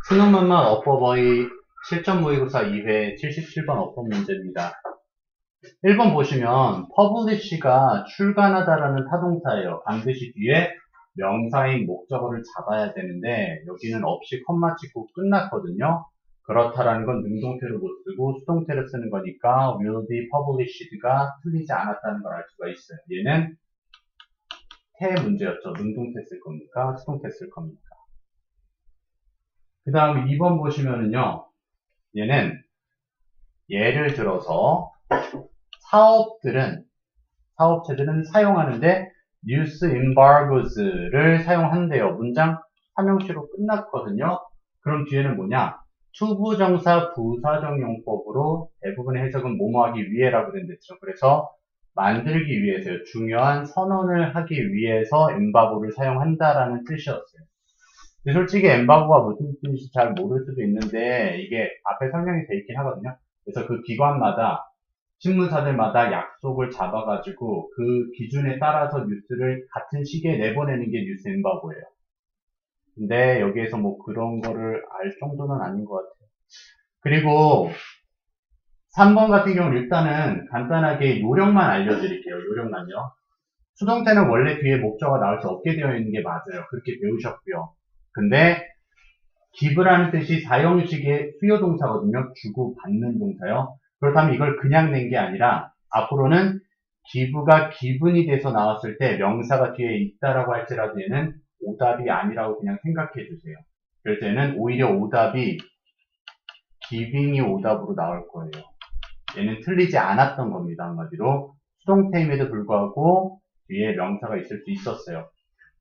수능만만 어법어의 실전 모의고사 2회 77번 어법 문제입니다. 1번 보시면 publish가 출간하다라는 타동사예요. 반드시 뒤에 명사인 목적어를 잡아야 되는데 여기는 없이 콤마 찍고 끝났거든요. 그렇다라는 건 능동태로 못 쓰고 수동태로 쓰는 거니까 will be published가 틀리지 않았다는 걸 알 수가 있어요. 얘는 태 문제였죠. 능동태 쓸 겁니까? 수동태 쓸 겁니까? 그 다음에 2번 보시면은요. 얘는 예를 들어서 사업체들은 사용하는데 뉴스 embargoes를 사용한대요. 문장 삼형식으로 끝났거든요. 그럼 뒤에는 뭐냐? 투부정사 부사정용법으로 대부분의 해석은 뭐뭐하기 위해라고 된댔죠. 그래서 만들기 위해서요. 중요한 선언을 하기 위해서 embargo를 사용한다라는 뜻이었어요. 근데 솔직히 embargo가 무슨 뜻인지 잘 모를 수도 있는데 이게 앞에 설명이 돼 있긴 하거든요. 그래서 그 기관마다 신문사들마다 약속을 잡아가지고 그 기준에 따라서 뉴스를 같은 시기에 내보내는 게 뉴스 엠바고예요. 근데 여기에서 뭐 그런 거를 알 정도는 아닌 것 같아요. 그리고 3번 같은 경우는 일단은 간단하게 요령만 알려드릴게요. 요령만요. 수동태는 원래 뒤에 목적어가 나올 수 없게 되어 있는 게 맞아요. 그렇게 배우셨고요. 근데 give라는 뜻이 사형식의 수요동사거든요. 주고 받는 동사요. 그렇다면 이걸 그냥 낸 게 아니라 앞으로는 give가 기분이 돼서 나왔을 때 명사가 뒤에 있다라고 할지라도 얘는 오답이 아니라고 그냥 생각해 주세요. 그럴 때는 오히려 오답이 giving이 오답으로 나올 거예요. 얘는 틀리지 않았던 겁니다. 한마디로 수동태임에도 불구하고 뒤에 명사가 있을 수 있었어요.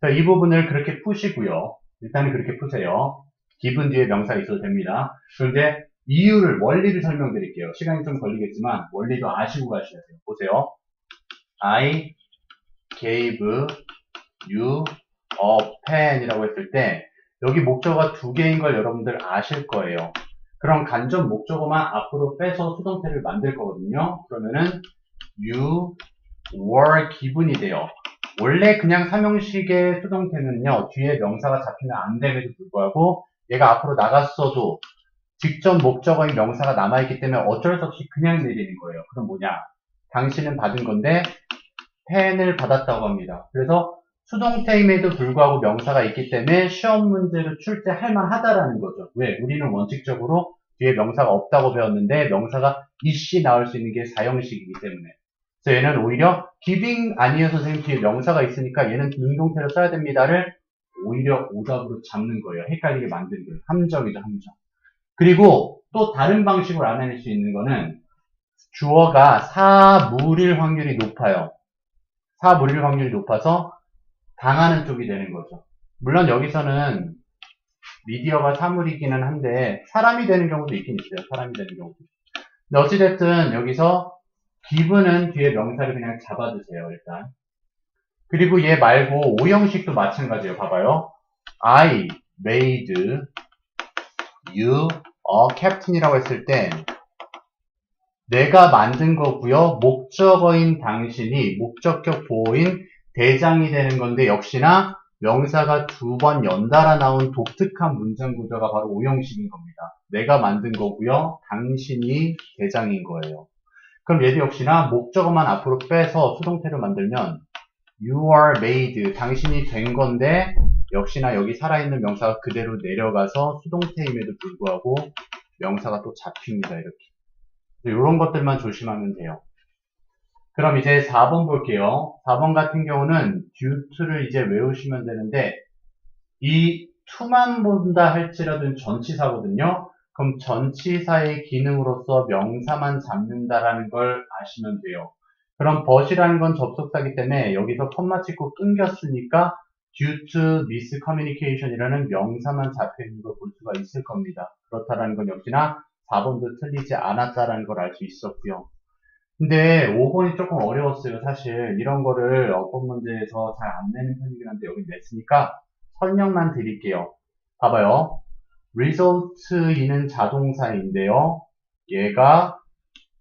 자, 이 부분을 그렇게 푸시고요. 일단은 그렇게 푸세요. 기분 뒤에 명사가 있어도 됩니다. 그런데 이유를, 원리를 설명드릴게요. 시간이 좀 걸리겠지만 원리도 아시고 가셔야 돼요. 보세요. I gave you a pen이라고 했을 때 여기 목적어가 두 개인 걸 여러분들 아실 거예요. 그럼 간접 목적어만 앞으로 빼서 수동태를 만들 거거든요. 그러면은 you were 기분이 돼요. 원래 그냥 삼형식의 수동태는요, 뒤에 명사가 잡히면 안 됨에도 불구하고 얘가 앞으로 나갔어도 직접 목적어인 명사가 남아있기 때문에 어쩔 수 없이 그냥 내리는 거예요. 그럼 뭐냐? 당신은 받은 건데 펜을 받았다고 합니다. 그래서 수동태임에도 불구하고 명사가 있기 때문에 시험 문제를 출제할 만하다라는 거죠. 왜? 우리는 원칙적으로 뒤에 명사가 없다고 배웠는데 명사가 이씨 나올 수 있는 게 사형식이기 때문에. 그래서 얘는 오히려 giving 아니에요 선생님 뒤에 명사가 있으니까 얘는 능동태로 써야 됩니다를 오히려 오답으로 잡는 거예요. 헷갈리게 만드는 거예요. 함정이죠, 함정. 그리고 또 다른 방식으로 알아낼 수 있는 거는 주어가 사물일 확률이 높아요. 사물일 확률이 높아서 당하는 쪽이 되는 거죠. 물론 여기서는 미디어가 사물이기는 한데 사람이 되는 경우도 있긴 있어요. 사람이 되는 경우도. 근데 어찌됐든 여기서 give는 뒤에 명사를 그냥 잡아주세요. 일단. 그리고 얘 말고 오형식도 마찬가지예요. 봐봐요. I made you a captain이라고 했을 때 내가 만든 거고요. 목적어인 당신이 목적격 보호인 대장이 되는 건데 역시나 명사가 두 번 연달아 나온 독특한 문장 구조가 바로 오형식인 겁니다. 내가 만든 거고요. 당신이 대장인 거예요. 그럼 얘도 역시나 목적어만 앞으로 빼서 수동태를 만들면 you are made, 당신이 된 건데 역시나 여기 살아있는 명사가 그대로 내려가서 수동태임에도 불구하고 명사가 또 잡힙니다. 이렇게. 이런 것들만 조심하면 돼요. 그럼 이제 4번 볼게요. 4번 같은 경우는 due를 이제 외우시면 되는데 이 to만 본다 할지라도 전치사거든요. 그럼 전치사의 기능으로서 명사만 잡는다라는 걸 아시면 돼요. 그럼 but이라는 건 접속사기 때문에 여기서 컴마 찍고 끊겼으니까 due to miscommunication이라는 명사만 잡혀있는 걸 볼 수가 있을 겁니다. 그렇다라는 건 역시나 4번도 틀리지 않았다라는 걸 알 수 있었고요. 근데 5번이 조금 어려웠어요. 사실 이런 거를 어법 문제에서 잘 안 내는 편이긴 한데 여기 냈으니까 설명만 드릴게요. 봐봐요. result이는 자동사인데요. 얘가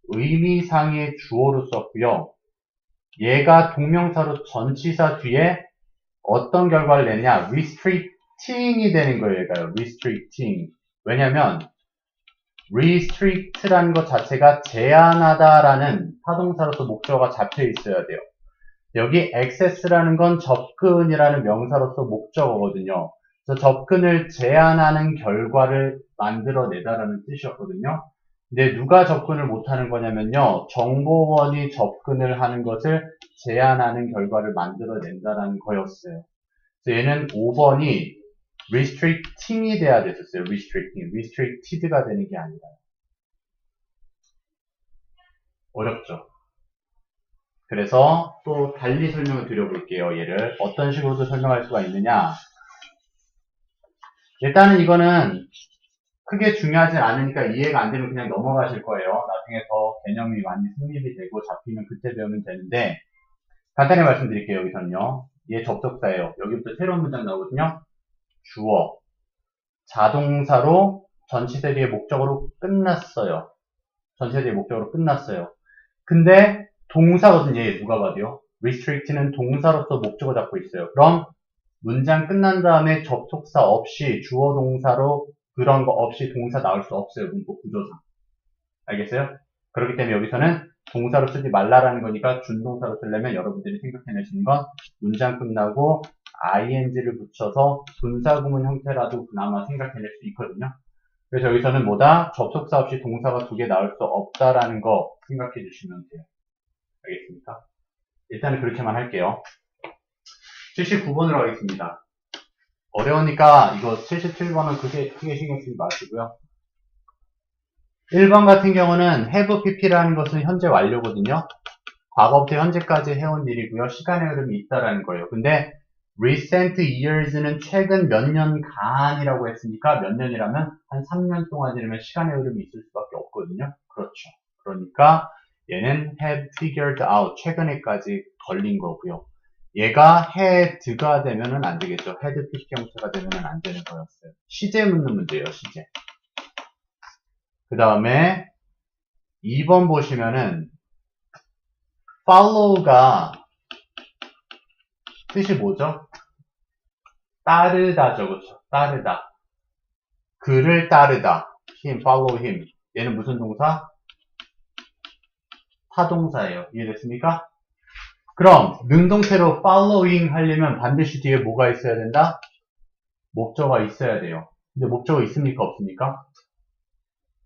의미상의 주어로 썼고요. 얘가 동명사로 전치사 뒤에 어떤 결과를 내냐? restricting이 되는 거예요. 얘가요. restricting. 왜냐면 restrict라는 것 자체가 제한하다라는 타동사로서 목적어가 잡혀 있어야 돼요. 여기 access라는 건 접근이라는 명사로서 목적어거든요. 그래서 접근을 제한하는 결과를 만들어내다라는 뜻이었거든요. 근데 누가 접근을 못하는 거냐면요. 정보원이 접근을 하는 것을 제한하는 결과를 만들어낸다라는 거였어요. 그래서 얘는 5번이 restricting이 돼야 됐었어요. restricted가 되는 게 아니라. 어렵죠. 그래서 또 달리 설명을 드려볼게요. 얘를 어떤 식으로도 설명할 수가 있느냐. 일단은 이거는 크게 중요하지 않으니까 이해가 안 되면 그냥 넘어가실 거예요. 나중에 더 개념이 많이 성립이 되고 잡히면 그때 배우면 되는데 간단히 말씀드릴게요. 여기서는요. 얘 접속사예요. 여기부터 새로운 문장 나오거든요. 주어, 자동사로 전치대리의 목적으로 끝났어요. 전치대리의 목적으로 끝났어요. 근데 동사거든요. 얘 누가 봐도요. restrict는 동사로서 목적어 잡고 있어요. 그럼 문장 끝난 다음에 접속사 없이 주어 동사로 그런 거 없이 동사 나올 수 없어요. 문법 구조상. 알겠어요? 그렇기 때문에 여기서는 동사로 쓰지 말라라는 거니까 준동사로 쓰려면 여러분들이 생각해낼 수 있는 건 문장 끝나고 ing를 붙여서 분사구문 형태라도 그나마 생각해낼 수 있거든요. 그래서 여기서는 뭐다? 접속사 없이 동사가 두 개 나올 수 없다라는 거 생각해 주시면 돼요. 알겠습니까? 일단은 그렇게만 할게요. 79번으로 하겠습니다. 어려우니까 이거 77번은 크게 신경 쓰지 마시고요. 1번 같은 경우는 have pp라는 것은 현재 완료거든요. 과거부터 현재까지 해온 일이고요. 시간의 흐름이 있다라는 거예요. 근데 recent years는 최근 몇 년간이라고 했으니까 몇 년이라면 한 3년 동안이라면 시간의 흐름이 있을 수밖에 없거든요. 그렇죠. 그러니까 얘는 have figured out 최근에까지 걸린 거고요. 얘가 had가 되면은 안 되겠죠. had pp 형태가 되면은 안 되는 거였어요. 시제 묻는 문제예요. 시제. 그 다음에 2번 보시면은 follow가 뜻이 뭐죠? 따르다죠. 그렇죠? 따르다. 그를 따르다. him, follow him. 얘는 무슨 동사? 타동사예요. 이해됐습니까? 그럼 능동태로 following 하려면 반드시 뒤에 뭐가 있어야 된다? 목적어가 있어야 돼요. 근데 목적어 있습니까? 없습니까?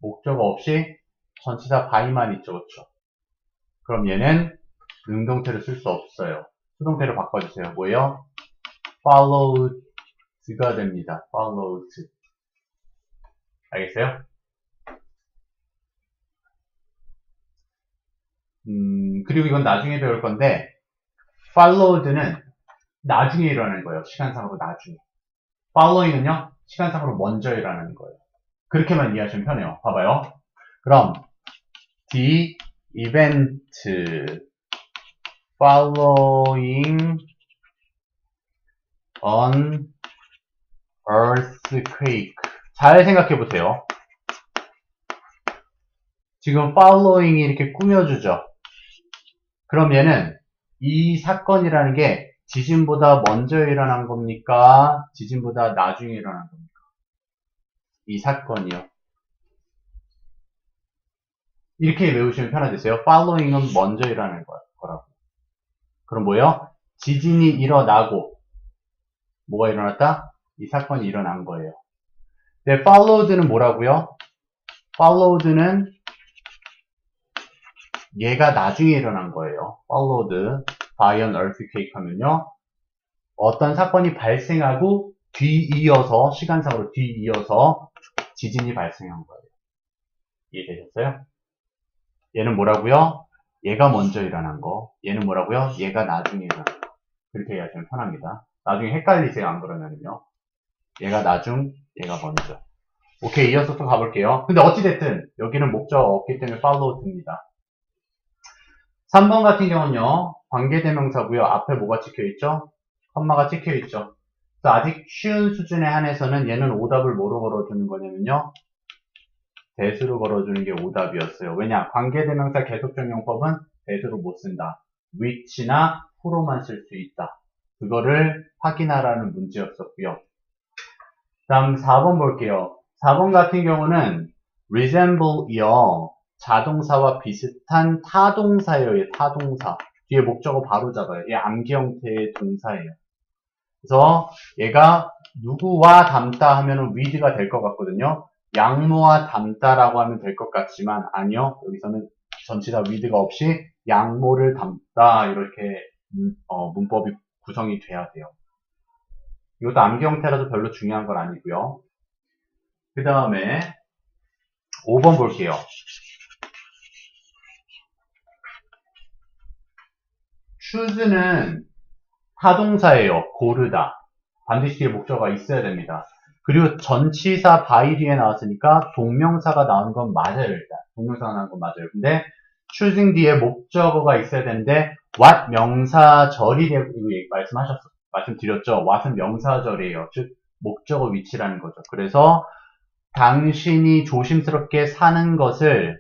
목적어 없이 전치사 by만 있죠. 그렇죠? 그럼 얘는 능동태로 쓸 수 없어요. 수동태로 바꿔주세요. 뭐예요? followed가 됩니다. followed. 알겠어요? 그리고 이건 나중에 배울 건데 followed는 나중에 일어나는 거예요. 시간상으로 나중에. following은요. 시간상으로 먼저 일어나는 거예요. 그렇게만 이해하시면 편해요. 봐봐요. 그럼 the event following an earthquake. 잘 생각해 보세요. 지금 following이 이렇게 꾸며주죠. 그럼 얘는 이 사건이라는 게 지진보다 먼저 일어난 겁니까? 지진보다 나중에 일어난 겁니까? 이 사건이요. 이렇게 외우시면 편하겠어요. following은 먼저 일어나는 거라고. 그럼 뭐예요? 지진이 일어나고 뭐가 일어났다? 이 사건이 일어난 거예요. 근데 followed는 뭐라고요? followed는 얘가 나중에 일어난 거예요. followed by an earthquake 하면요. 어떤 사건이 발생하고 뒤이어서 시간상으로 뒤이어서 지진이 발생한 거예요. 이해되셨어요? 얘는 뭐라고요? 얘가 먼저 일어난 거. 얘는 뭐라고요? 얘가 나중에 일어난 거. 그렇게 이해하시면 편합니다. 나중에 헷갈리세요. 안 그러면요. 얘가 나중, 얘가 먼저. 오케이, 이어서 또 가볼게요. 근데 어찌됐든 여기는 목적어가 없기 때문에 followed입니다. 3번 같은 경우는요. 관계대명사고요. 앞에 뭐가 찍혀있죠? 컴마가 찍혀있죠. 그래서 아직 쉬운 수준에 한해서는 얘는 오답을 뭐로 걸어주는 거냐면요. 대수로 걸어주는 게 오답이었어요. 왜냐? 관계대명사 계속적용법은 대수로 못 쓴다. which나 who로만 쓸 수 있다. 그거를 확인하라는 문제였었고요. 다음 4번 볼게요. 4번 같은 경우는 resemble이요. 자동사와 비슷한 타동사예요. 타동사. 뒤에 목적어 바로 잡아요. 얘 암기 형태의 동사예요. 그래서 얘가 누구와 닮다 하면은 with가 될 것 같거든요. 양모와 닮다라고 하면 될 것 같지만 아니요. 여기서는 전치 다 with가 없이 양모를 닮다 이렇게 문법이 구성이 돼야 돼요. 이것도 암기 형태라서 별로 중요한 건 아니고요. 그 다음에 5번 볼게요. choose는 타동사예요. 고르다. 반드시 뒤에 목적어가 있어야 됩니다. 그리고 전치사 by 뒤에 나왔으니까 동명사가 나오는 건 맞아요. 일단 동명사가 나오는 건 맞아요. 근데 choosing 뒤에 목적어가 있어야 되는데 what 명사절이 되고 이거 말씀드렸죠. what은 명사절이에요. 즉 목적어 위치라는 거죠. 그래서 당신이 조심스럽게 사는 것을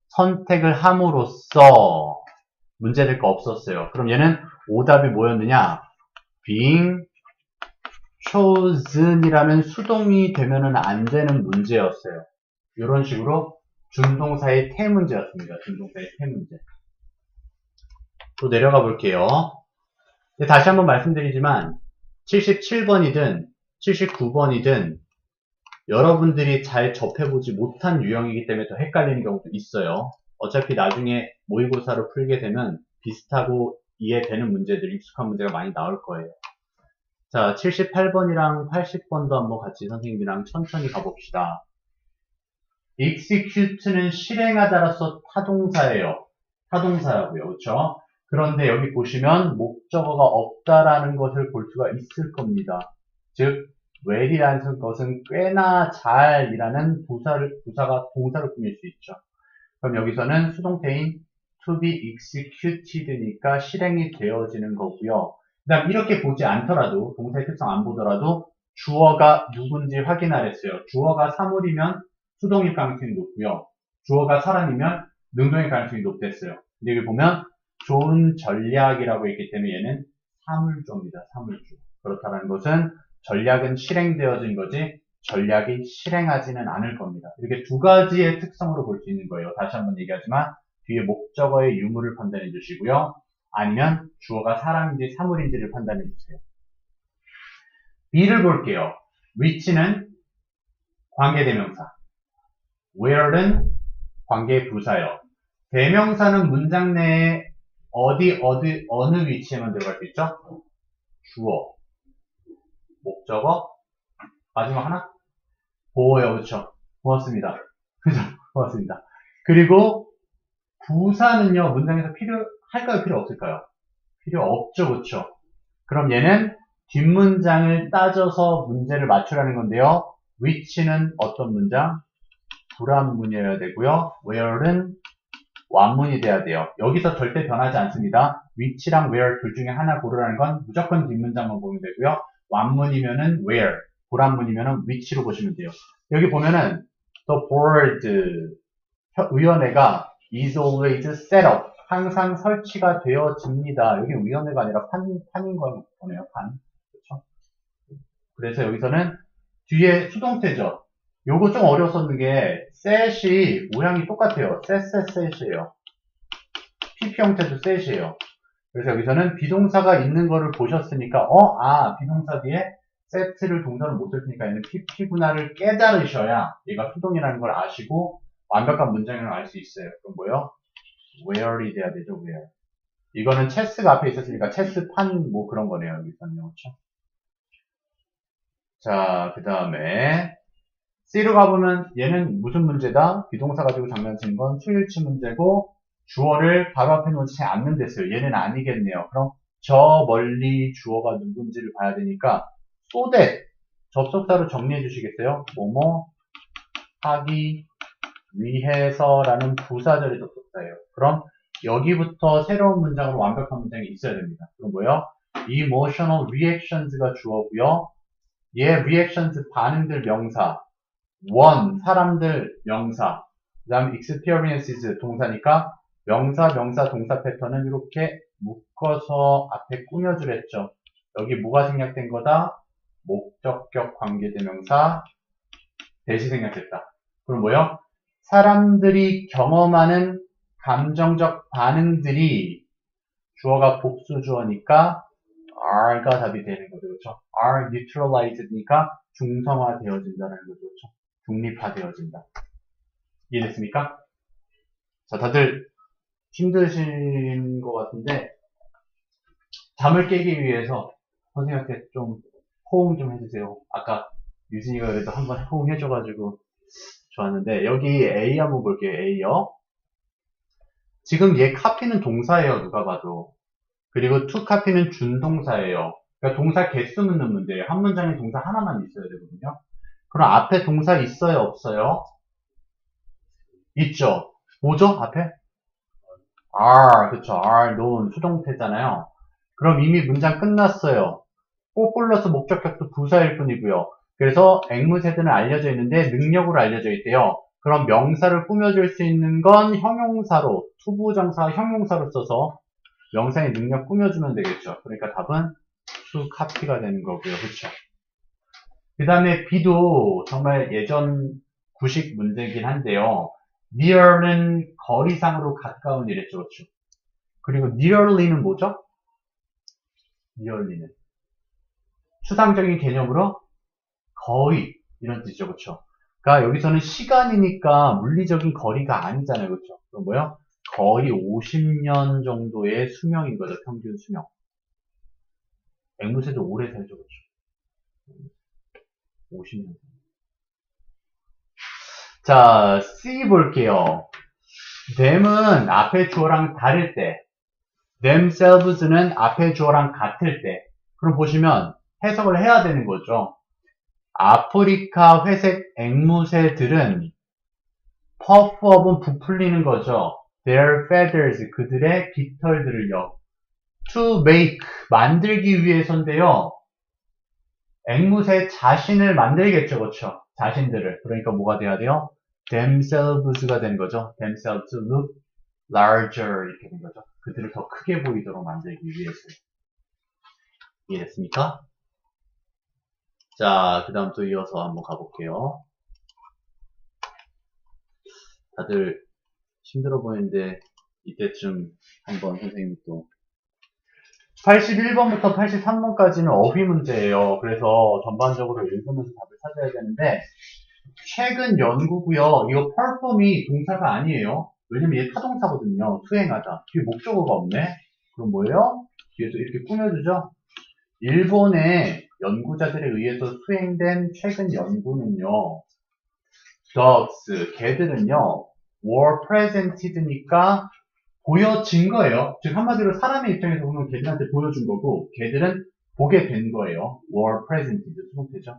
선택을 함으로써 문제될 거 없었어요. 그럼 얘는 오답이 뭐였느냐? being chosen이라는 수동이 되면은 안 되는 문제였어요. 이런 식으로 준동사의 태 문제였습니다. 준동사의 태 문제. 또 내려가 볼게요. 다시 한번 말씀드리지만 77번이든 79번이든 여러분들이 잘 접해보지 못한 유형이기 때문에 더 헷갈리는 경우도 있어요. 어차피 나중에 모의고사로 풀게 되면 비슷하고 이해되는 문제들, 익숙한 문제가 많이 나올 거예요. 자, 78번이랑 80번도 한번 같이 선생님이랑 천천히 가봅시다. execute는 실행하다라서 타동사예요. 타동사라고요. 그렇죠? 그런데 여기 보시면 목적어가 없다라는 것을 볼 수가 있을 겁니다. 즉 well이라는 것은 꽤나 잘이라는 부사가 동사를 꾸밀 수 있죠. 그럼 여기서는 수동태인 to be executed니까 실행이 되어지는 거고요. 그 다음 이렇게 보지 않더라도 동사의 특성 안 보더라도 주어가 누군지 확인하랬어요. 주어가 사물이면 수동일 가능성이 높고요. 주어가 사람이면 능동일 가능성이 높댔어요. 근데 여기 보면 좋은 전략이라고 했기 때문에 얘는 사물조입니다. 사물조. 그렇다는 것은 전략은 실행되어진 거지 전략이 실행하지는 않을 겁니다. 이렇게 두 가지의 특성으로 볼 수 있는 거예요. 다시 한번 얘기하지만 뒤에 목적어의 유무를 판단해 주시고요. 아니면 주어가 사람인지 사물인지를 판단해 주세요. B를 볼게요. which는 관계대명사, where는 관계부사요. 대명사는 문장 내에 어느 위치에만 들어갈 수 있죠? 주어, 목적어, 마지막 하나? 보어요. 그렇죠? 고맙습니다. 그죠? 고맙습니다. 그리고 부사는요, 문장에서 필요할까요? 필요 없을까요? 필요 없죠. 그렇죠? 그럼 얘는 뒷문장을 따져서 문제를 맞추라는 건데요. which는 어떤 문장? 불합문이어야 되고요. where는 완문이 돼야 돼요. 여기서 절대 변하지 않습니다. which랑 where 둘 중에 하나 고르라는 건 무조건 뒷문장만 보면 되고요. 완문이면은 where, 불합문이면은 which로 보시면 돼요. 여기 보면은 the board 위원회가 is always set up 항상 설치가 되어집니다. 여기 위원회가 아니라 판인 거네요. 판. 그렇죠? 그래서 여기서는 뒤에 수동태죠. 요거 좀 어려웠었는 게 set이 모양이 똑같아요. set이에요. PP 형태도 set이에요. 그래서 여기서는 비동사가 있는 거를 보셨으니까 비동사 뒤에 set를 동사로 못 썼으니까 얘는 PP구나를 깨달으셔야 얘가 수동이라는 걸 아시고 완벽한 문장을 알 수 있어요. 그럼 뭐요? where이 돼야 되죠. where. 이거는 체스가 앞에 있었으니까 체스판 뭐 그런 거네요. 여기서는 그렇죠? 자, 그 다음에 C로 가보면 얘는 무슨 문제다? 비동사 가지고 장난치는 건 수일치 문제고 주어를 바로 앞에 놓지 않는 데서요. 얘는 아니겠네요. 그럼 저 멀리 주어가 누군지를 봐야 되니까 so that 접속사로 정리해 주시겠어요? 뭐뭐 하기 위해서라는 부사절의 접속사예요. 그럼 여기부터 새로운 문장으로 완벽한 문장이 있어야 됩니다. 그럼 뭐예요? emotional reactions가 주어고요. 얘 reactions 반응들 명사 사람들 명사 그 다음 experiences 동사니까 명사 동사 패턴은 이렇게 묶어서 앞에 꾸며주랬죠. 여기 뭐가 생략된 거다? 목적격 관계대명사 대시 생략했다. 그럼 뭐요? 사람들이 경험하는 감정적 반응들이 주어가 복수 주어니까 R가 답이 되는 거죠. 그렇죠? R neutralized니까 중성화되어진다는 거죠. 그렇죠? 중립화되어진다. 이해됐습니까? 자, 다들 힘드신 것 같은데 잠을 깨기 위해서 선생님한테 좀 호응 좀 해주세요. 아까 유진이가 그래도 한번 호응해줘가지고 좋았는데 여기 A 한번 볼게요. A요. 지금 얘 카피는 동사예요. 누가 봐도. 그리고 to 카피는 준동사예요. 그러니까 동사 개수 묻는 문제예요. 한 문장에 동사 하나만 있어야 되거든요. 그럼 앞에 동사 있어요? 없어요? 있죠. 뭐죠? 앞에? are. 그쵸. are known 수동태잖아요. 그럼 이미 문장 끝났어요. 꼭 플러스 목적격도 부사일 뿐이고요. 그래서 앵무새들은 알려져 있는데 능력으로 알려져 있대요. 그럼 명사를 꾸며줄 수 있는 건 형용사로, 투부정사 형용사로 써서 명사의 능력 꾸며주면 되겠죠. 그러니까 답은 to copy가 되는 거고요. 그렇죠? 그 다음에 B도 정말 예전 구식 문제이긴 한데요. near는 거리상으로 가까운 이랬죠. 그렇죠? 그리고 nearly는 뭐죠? nearly는 추상적인 개념으로 거의 이런 뜻이죠. 그렇죠? 그러니까 여기서는 시간이니까 물리적인 거리가 아니잖아요. 그렇죠? 그럼 뭐요? 거의 50년 정도의 수명인 거죠. 평균 수명. 앵무새도 오래 살죠. 그렇죠? 50년. 자, C 볼게요. them은 앞에 주어랑 다를 때, themselves는 앞에 주어랑 같을 때, 그럼 보시면 해석을 해야 되는 거죠. 아프리카 회색 앵무새들은 puff-up은 부풀리는 거죠. their feathers, 그들의 깃털들을요. to make, 만들기 위해서인데요. 앵무새 자신을 만들겠죠. 그렇죠? 자신들을. 그러니까 뭐가 돼야 돼요? themselves가 되는 거죠. themselves look larger 이렇게 된 거죠. 그들을 더 크게 보이도록 만들기 위해서. 이해됐습니까? 자, 그 다음 또 이어서 한번 가볼게요. 다들 힘들어 보이는데 이때쯤 한번 선생님이 또 81번부터 83번까지는 어휘 문제예요. 그래서 전반적으로 읽으면서 답을 찾아야 되는데 최근 연구고요. 이거 perform이 동사가 아니에요. 왜냐면 얘 타동사거든요. 수행하다. 뒤에 목적어가 없네. 그럼 뭐예요? 뒤에서 이렇게 꾸며주죠. 일본의 연구자들에 의해서 수행된 최근 연구는요. dogs, 개들은요. were presented니까 보여진 거예요. 즉 한마디로 사람의 입장에서 보면 개들한테 보여준 거고 개들은 보게 된 거예요. were presented, 수동태죠.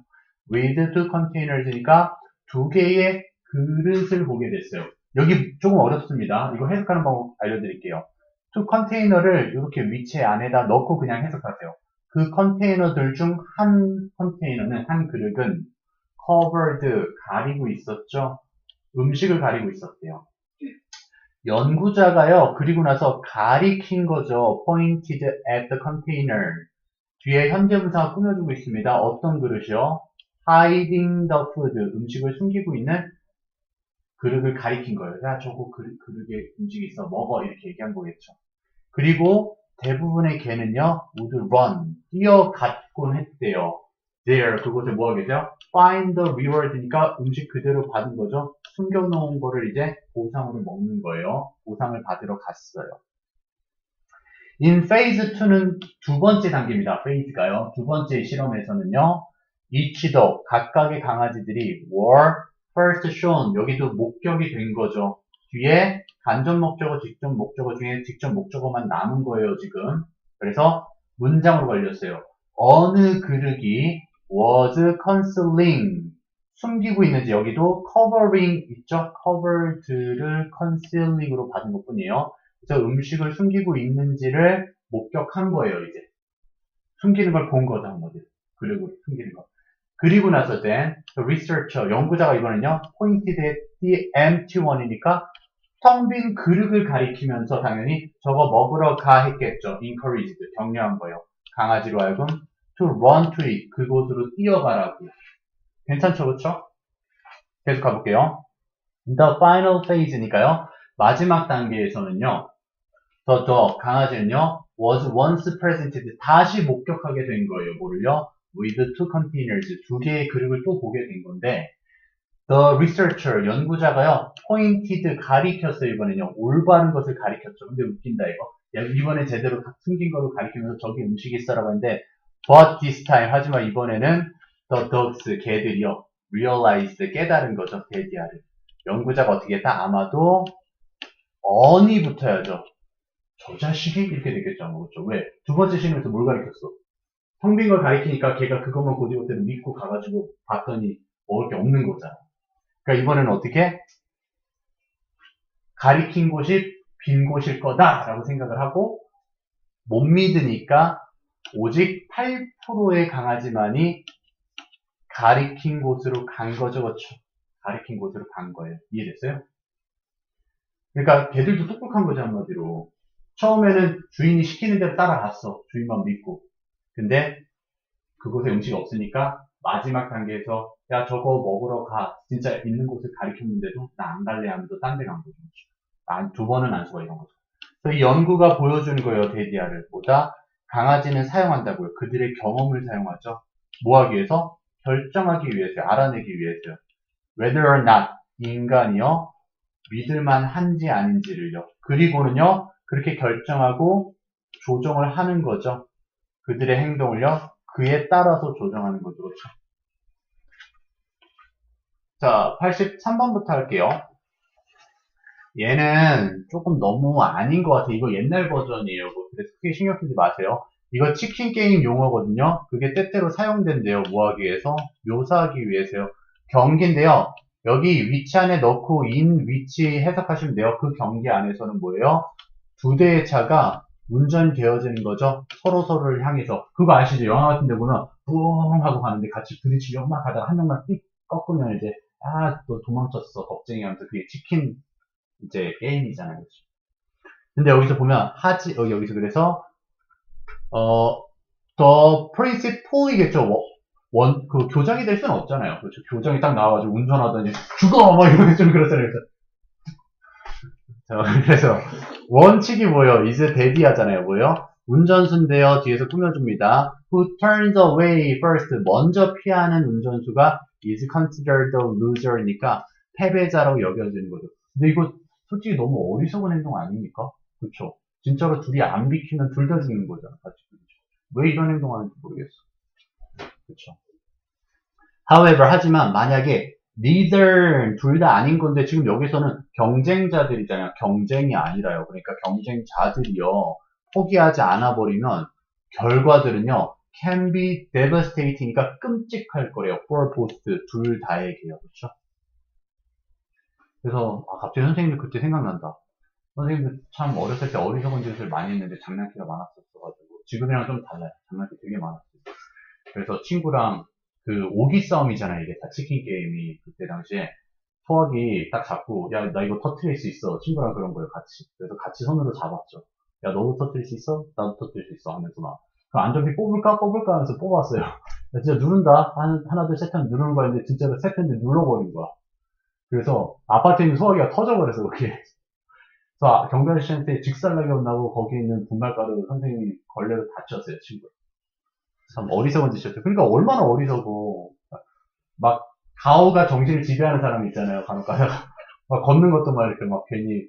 with two containers니까 두 개의 그릇을 보게 됐어요. 여기 조금 어렵습니다. 이거 해석하는 방법 알려드릴게요. two container를 이렇게 위치 안에다 넣고 그냥 해석하세요. 그 컨테이너들 중 한 컨테이너는, 한 그릇은 covered, 가리고 있었죠. 음식을 가리고 있었대요. 연구자가요, 그리고 나서 가리킨 거죠. pointed at the container. 뒤에 현재분사가 꾸며주고 있습니다. 어떤 그릇이요? hiding the food. 음식을 숨기고 있는 그릇을 가리킨 거예요. 야, 저거 그릇에 음식이 있어. 먹어. 이렇게 얘기한 거겠죠. 그리고 대부분의 개는요, would run. 뛰어갔곤 했대요. there. 그곳에 뭐 하겠어요? find the reward니까 음식 그대로 받은 거죠. 숨겨놓은 거를 이제 보상으로 먹는 거예요. 보상을 받으러 갔어요. in phase 2는 두 번째 단계입니다. phase가요. 두 번째 실험에서는요. each dog, 각각의 강아지들이 were first shown. 여기도 목격이 된 거죠. 뒤에 간접 목적어, 직접 목적어 중에 직접 목적어만 남은 거예요, 지금. 그래서 문장으로 걸렸어요. 어느 그릇이 was concealing. 숨기고 있는지 여기도 covering 있죠? covered를 concealing으로 받은 것 뿐이에요. 그래서 음식을 숨기고 있는지를 목격한 거예요, 이제. 숨기는 걸 본 거죠, 한마디로. 그리고 숨기는 거. 그리고 나서 then, the researcher, 연구자가 이번엔요, pointed at the empty one이니까 텅 빈 그릇을 가리키면서 당연히 저거 먹으러 가 했겠죠. encouraged, 격려한 거예요. 강아지로 하여금 to run to it, 그곳으로 뛰어가라고. 괜찮죠, 그쵸? 계속 가볼게요. The final phase니까요. 마지막 단계에서는요. The dog, 강아지는요. was once presented, 다시 목격하게 된 거예요. 뭐를요? With two containers, 두 개의 그릇을 또 보게 된 건데 The researcher, 연구자가요. pointed, 가리켰어요. 이번에는요. 올바른 것을 가리켰죠. 근데 웃긴다 이거. 야, 이번에 제대로 숨긴 거를 가리키면서 저기 음식이 있어라고 했는데 but this time, 하지만 이번에는 the dogs, 개들이요. realized, 깨달은 거죠. 데디아를. 연구자가 어떻게 했다? 아마도 언이 붙어야죠. 저 자식이 이렇게 되겠죠. 아마. 그렇죠? 왜? 두 번째 시험에서 뭘 가리켰어? 텅 빈 걸 가리키니까 걔가 그것만 고지고대로 믿고 가가지고 봤더니 먹을 게 없는 거잖아. 그러니까 이번에는 어떻게? 가리킨 곳이 빈 곳일 거다라고 생각을 하고 못 믿으니까 오직 8%의 강아지만이 가리킨 곳으로 간 거죠. 그렇죠? 가리킨 곳으로 간 거예요. 이해됐어요? 그러니까 걔들도 똑똑한 거죠. 한마디로. 처음에는 주인이 시키는 대로 따라갔어. 주인만 믿고. 근데 그곳에 음식이 없으니까 마지막 단계에서 야 저거 먹으러 가. 진짜 있는 곳을 가리켰는데도 나 안 갈래 하면서 딴 데 간 거죠. 두 번은 안 수가 이런 거죠. 그래서 이 연구가 보여주는 거예요. 데디아를. 보다 강아지는 사용한다고요. 그들의 경험을 사용하죠. 뭐 하기 위해서? 결정하기 위해서요. 알아내기 위해서요. Whether or not 인간이요. 믿을만 한지 아닌지를요. 그리고는요. 그렇게 결정하고 조정을 하는 거죠. 그들의 행동을요. 그에 따라서 조정하는 거죠. 그렇죠? 자, 83번부터 할게요. 얘는 조금 너무 아닌 것 같아요. 이거 옛날 버전이에요. 그래서 크게 신경 쓰지 마세요. 이거 치킨 게임 용어거든요. 그게 때때로 사용된대요. 뭐 하기 위해서? 묘사하기 위해서요. 경기인데요. 여기 위치 안에 넣고 in 위치 해석하시면 돼요. 그 경기 안에서는 뭐예요? 두 대의 차가 운전되어지는 거죠. 서로를 향해서. 그거 아시죠? 영화 같은 데 보면 뿡 하고 가는데 같이 부딪히려고 막 가다가 한 명만 삑 꺾으면 이제 또 도망쳤어. 겁쟁이 하면서 그게 치킨 이제 게임이잖아요. 그렇죠? 근데 여기서 보면 여기서 그래서 the principal이겠죠. 그 교장이 될 수는 없잖아요. 그렇죠? 교장이 딱 나와가지고 운전하더니 죽어 막 이러면 좀 그렇잖아요. 그래서 원칙이 뭐예요? 이제 대비하잖아요. 뭐예요? 운전수인데요. 뒤에서 꾸며줍니다. Who turns away first? 먼저 피하는 운전수가 is considered a loser니까 패배자로 여겨지는 거죠. 근데 이거 솔직히 너무 어리석은 행동 아닙니까? 그렇죠? 진짜로 둘이 안 비키면 둘 다 죽는 거잖아. 같이. 왜 이런 행동하는지 모르겠어. 그렇죠? However, 하지만 만약에 neither 둘 다 아닌 건데 지금 여기서는 경쟁자들이잖아요. 경쟁이 아니라요. 그러니까 경쟁자들이요. 포기하지 않아 버리면 결과들은요. can be devastating이니까 끔찍할 거래요. for both 둘 다에게요. 그렇죠? 그래서 갑자기 선생님이 그때 생각난다. 선생님도 참 어렸을 때 어리석은 짓을 많이 했는데 장난기가 많았었어가지고 지금이랑 좀 달라요. 장난기 되게 많았어요. 그래서 친구랑 그 오기 싸움이잖아요. 이게 다 치킨 게임이 그때 당시에 소학이 딱 잡고 야 나 이거 터트릴 수 있어. 친구랑 그런 거예요. 같이. 그래서 같이 손으로 잡았죠. 야 너도 터트릴 수 있어? 나도 터트릴 수 있어 하면서 막 그 안전비 뽑을까 하면서 뽑았어요. 야, 진짜 누른다. 하나 둘 셋 하면 누르는 거였는데 진짜로 셋 했는데 눌러버린 거야. 그래서 아파트에 있는 소화기가 터져버렸어. 그게. 그래서 경비 아저씨한테 직살나게 혼나고 거기 있는 분말가루 선생님이 걸레로 다쳤어요. 친구. 참 어리석은 짓이었죠. 그러니까 얼마나 어리석어. 막 가오가 정신을 지배하는 사람 있잖아요. 간혹 가다가 막 걷는 것도 막 이렇게 막 괜히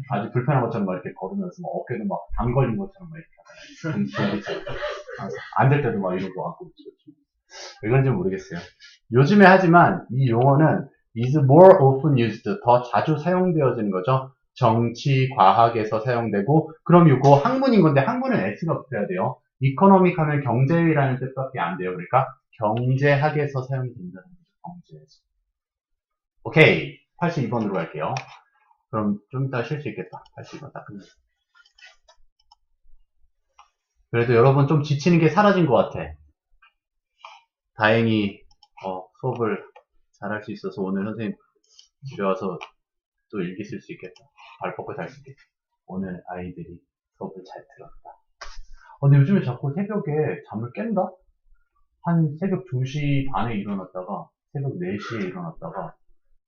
아주 불편한 것처럼 막 이렇게 걸으면서 막 어깨도 막 담 걸린 것처럼 막 이렇게 하잖아요. 앉을 때도 막 이러고 하고 왜 그런지 모르겠어요. 요즘에 하지만 이 용어는 is more often used, 더 자주 사용되어지는 거죠. 정치, 과학에서 사용되고 그럼 이거 학문인 건데 학문은 S가 붙어야 돼요. economic 하면 경제라는 뜻밖에 안 돼요. 그러니까 경제학에서 사용된다는 거죠. 경제에서. 오케이. 82번으로 갈게요. 그럼 좀 이따 쉴 수 있겠다. 82번 딱 끝냈어. 그래도 여러분 좀 지치는 게 사라진 것 같아. 다행히 수업을 잘할 수 있어서 오늘 선생님 집에 와서 또 일기 쓸 수 있겠다. 발 뻗고 잘 수 있겠다. 오늘 아이들이 수업을 잘 들었다. 근데 요즘에 자꾸 새벽에 잠을 깬다? 한 새벽 2시 반에 일어났다가 새벽 4시에 일어났다가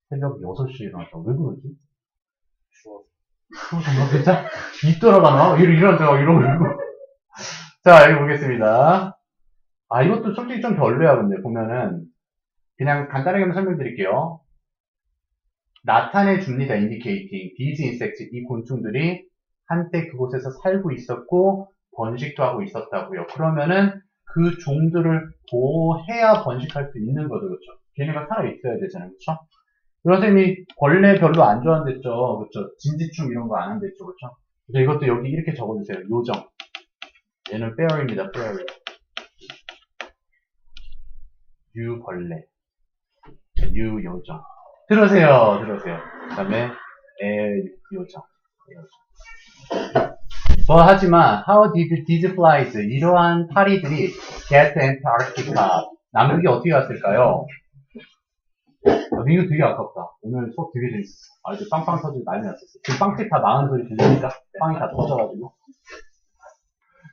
새벽 6시에 일어났다. 왜 그러지? 정말 진짜? 입 돌아가나? 이런다, 이러고. 자, 여기 보겠습니다. 아, 이것도 솔직히 좀 별로야, 근데, 보면은. 그냥 간단하게 한번 설명드릴게요. 나타내 줍니다, indicating. These insects, 이 곤충들이 한때 그곳에서 살고 있었고, 번식도 하고 있었다고요. 그러면은 그 종들을 보호해야 번식할 수 있는 거죠, 그렇죠? 걔네가 살아있어야 되잖아요, 그렇죠? 선생님이 벌레 별로 안 좋아한댔죠, 그렇죠? 진지충 이런 거 안 한댔죠, 그렇죠? 그래서 이것도 여기 이렇게 적어주세요, 요정. 얘는 bear입니다, bear. 유벌레, 유요정. 들으세요. 그 다음에 요정. 뭐 하지만 how did these flies, 이러한 파리들이 get to Antarctica, 남극이 어떻게 갔을까요? 이거 되게 아깝다. 오늘 수업 되게 재밌었어. 아주 빵빵 터지고 난리 났었어. 지금 빵집 다 망하는 소리 들리니까 빵이 다 터져가지고.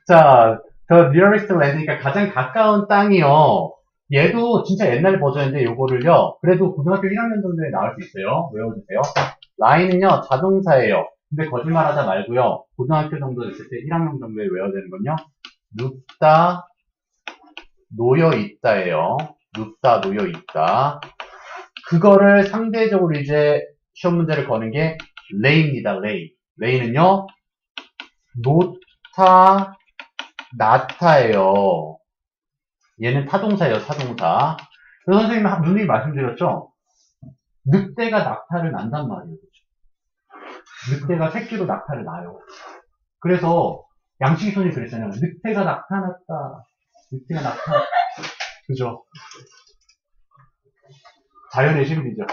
자, the nearest land, 그러니까 가장 가까운 땅이요. 얘도 진짜 옛날 버전인데 요거를요. 그래도 고등학교 1학년 정도에 나올 수 있어요. 외워주세요. line은요 자동사예요. 근데 거짓말하자 말고요. 고등학교 정도 됐을 때 1학년 정도에 외워야 되는 건요. 눕다, 놓여있다예요. 눕다, 놓여있다. 그거를 상대적으로 이제 시험 문제를 거는 게 lay입니다. lay는요. 놓다, 나타예요. 얘는 타동사예요. 타동사. 그래서 선생님이 분명히 말씀드렸죠. 늑대가 낙타를 난단 말이에요. 늑대가 새끼로 낙타를 낳아요. 그래서 양치기 손이 그랬잖아요. 늑대가 나타났다. 늑대가 나타났다. 그죠? 자연의 신비죠.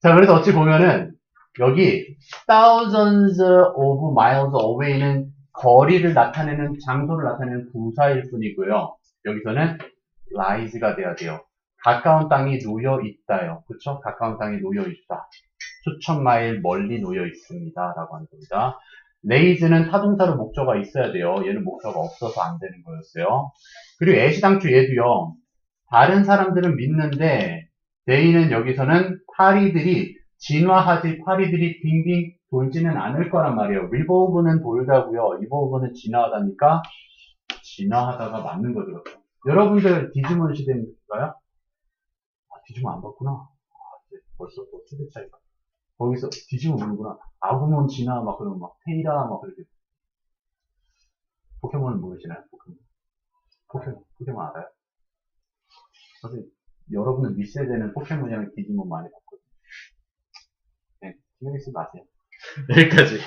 자, 그래서 어찌 보면은 여기 thousands of miles away는 거리를 나타내는, 장소를 나타내는 부사일 뿐이고요. 여기서는 lies가 돼야 돼요. 가까운 땅이 놓여 있다요. 그쵸? 가까운 땅이 놓여 있다. 수천 마일 멀리 놓여 있습니다. 라고 하는 겁니다. 레이즈는 타동사로 목적어가 있어야 돼요. 얘는 목적어가 없어서 안 되는 거였어요. 그리고 애시당초 얘도요. 다른 사람들은 믿는데 they는 여기서는 파리들이 진화하지, 파리들이 빙빙 돌지는 않을 거란 말이에요. revolve는 돌다고요. evolve는 진화하다니까 진화하다가 맞는 거죠. 여러분들 디지몬 시대인가요? 아, 디지몬 안 봤구나. 아, 이제 벌써 또 세대 차이가. 거기서 디지몬 모르구나. 아구몬 진화 막 그런 막 테이라 막 그렇게. 포켓몬은 모르시나요? 포켓몬 알아요? 사실 여러분은 윗세대는 포켓몬이랑 디지몬 많이 봤거든요. 네, 신경 쓰지 마세요. 여기까지.